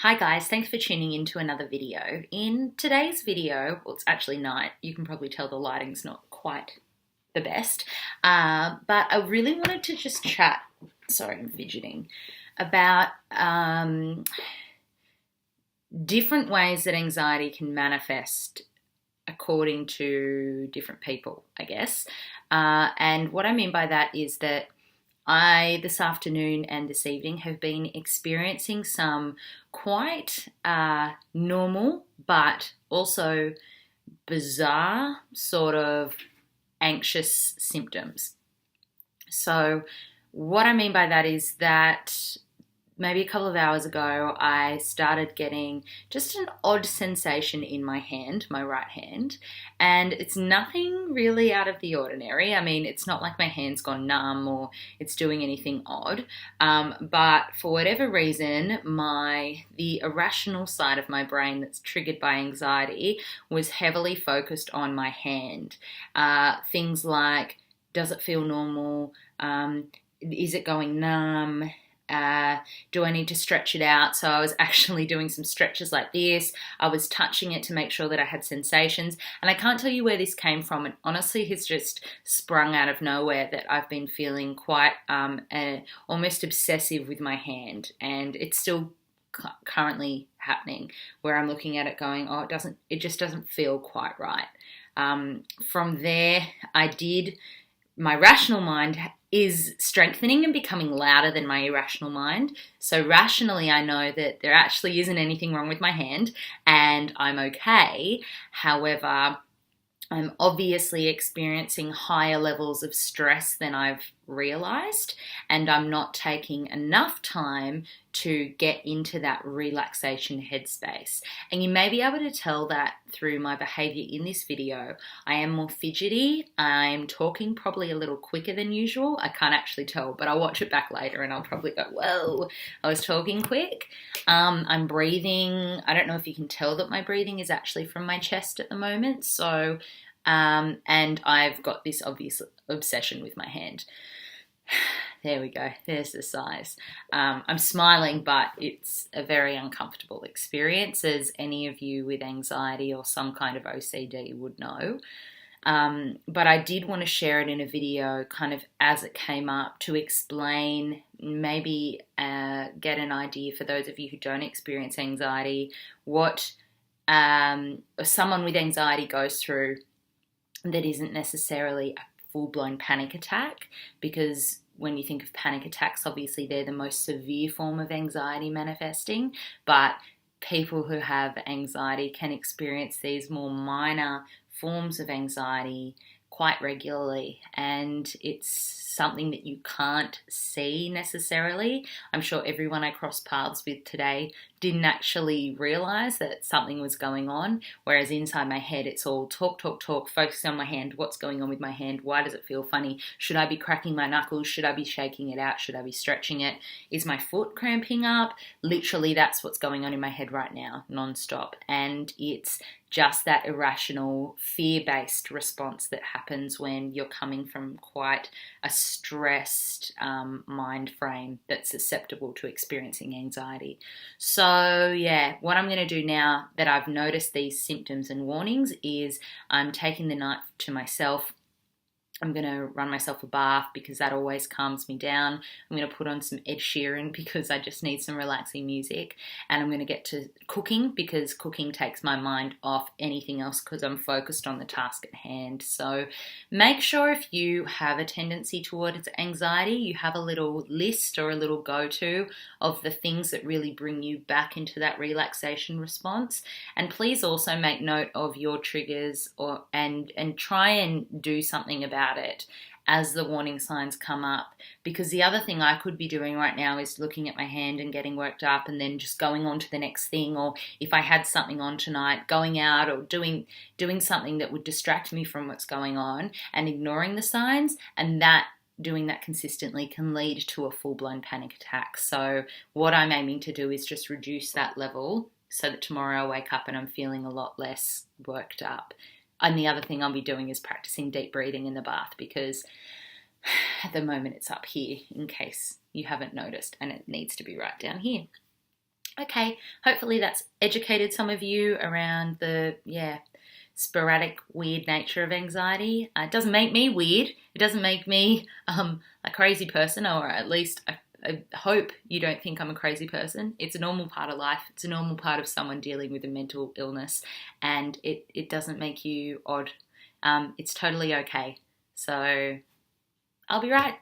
Hi guys, thanks for tuning in to another video. In today's video, well it's actually night, you can probably tell the lighting's not quite the best, but I really wanted to just chat, sorry I'm fidgeting, about different ways that anxiety can manifest according to different people, I guess. And what I mean by that is that this afternoon and this evening, have been experiencing some quite normal but also bizarre sort of anxious symptoms. So, what I mean by that is that maybe a couple of hours ago, I started getting just an odd sensation in my hand, my right hand, and it's nothing really out of the ordinary. I mean, it's not like my hand's gone numb or it's doing anything odd, but for whatever reason, the irrational side of my brain that's triggered by anxiety was heavily focused on my hand. Things like, does it feel normal? Is it going numb? Do I need to stretch it out? So I was actually doing some stretches like this. I was touching it to make sure that I had sensations. And I can't tell you where this came from. It honestly has just sprung out of nowhere that I've been feeling quite almost obsessive with my hand. And it's still currently happening where I'm looking at it going, oh, it just doesn't feel quite right. From there, my rational mind is strengthening and becoming louder than my irrational mind. So rationally, I know that there actually isn't anything wrong with my hand and I'm okay. However, I'm obviously experiencing higher levels of stress than I've realized, and I'm not taking enough time to get into that relaxation headspace. And you may be able to tell that through my behavior in this video. I am more fidgety. I'm talking probably a little quicker than usual. I can't actually tell, but I'll watch it back later and I'll probably go, whoa, I was talking quick. I'm breathing. I don't know if you can tell that my breathing is actually from my chest at the moment. So, and I've got this obvious obsession with my hand. There we go. There's the size. I'm smiling, but it's a very uncomfortable experience, as any of you with anxiety or some kind of OCD would know. But I did want to share it in a video kind of as it came up to explain, maybe get an idea for those of you who don't experience anxiety, what someone with anxiety goes through that isn't necessarily a full-blown panic attack, because when you think of panic attacks, obviously they're the most severe form of anxiety manifesting, but people who have anxiety can experience these more minor forms of anxiety quite regularly, and it's something that you can't see necessarily. I'm sure everyone I crossed paths with today didn't actually realize that something was going on, whereas inside my head it's all talk, focus on my hand, what's going on with my hand, why does it feel funny, should I be cracking my knuckles, should I be shaking it out, should I be stretching it, is my foot cramping up? Literally that's what's going on in my head right now, non-stop, and it's just that irrational, fear-based response that happens when you're coming from quite a stressed mind frame that's susceptible to experiencing anxiety. So yeah, what I'm going to do now that I've noticed these symptoms and warnings is I'm taking the night to myself. I'm going to run myself a bath because that always calms me down. I'm going to put on some Ed Sheeran because I just need some relaxing music. And I'm going to get to cooking because cooking takes my mind off anything else because I'm focused on the task at hand. So make sure if you have a tendency towards anxiety, you have a little list or a little go-to of the things that really bring you back into that relaxation response. And please also make note of your triggers and try and do something about it as the warning signs come up, because the other thing I could be doing right now is looking at my hand and getting worked up and then just going on to the next thing, or if I had something on tonight, going out or doing something that would distract me from what's going on and ignoring the signs, and doing that consistently can lead to a full-blown panic attack. So what I'm aiming to do is just reduce that level so that tomorrow I wake up and I'm feeling a lot less worked up. And the other thing I'll be doing is practicing deep breathing in the bath, because at the moment it's up here in case you haven't noticed, and it needs to be right down here. Okay, hopefully that's educated some of you around the, sporadic, weird nature of anxiety. It doesn't make me weird. It doesn't make me a crazy person, or at least I hope you don't think I'm a crazy person. It's a normal part of life. It's a normal part of someone dealing with a mental illness, and it doesn't make you odd. It's totally okay. So I'll be right.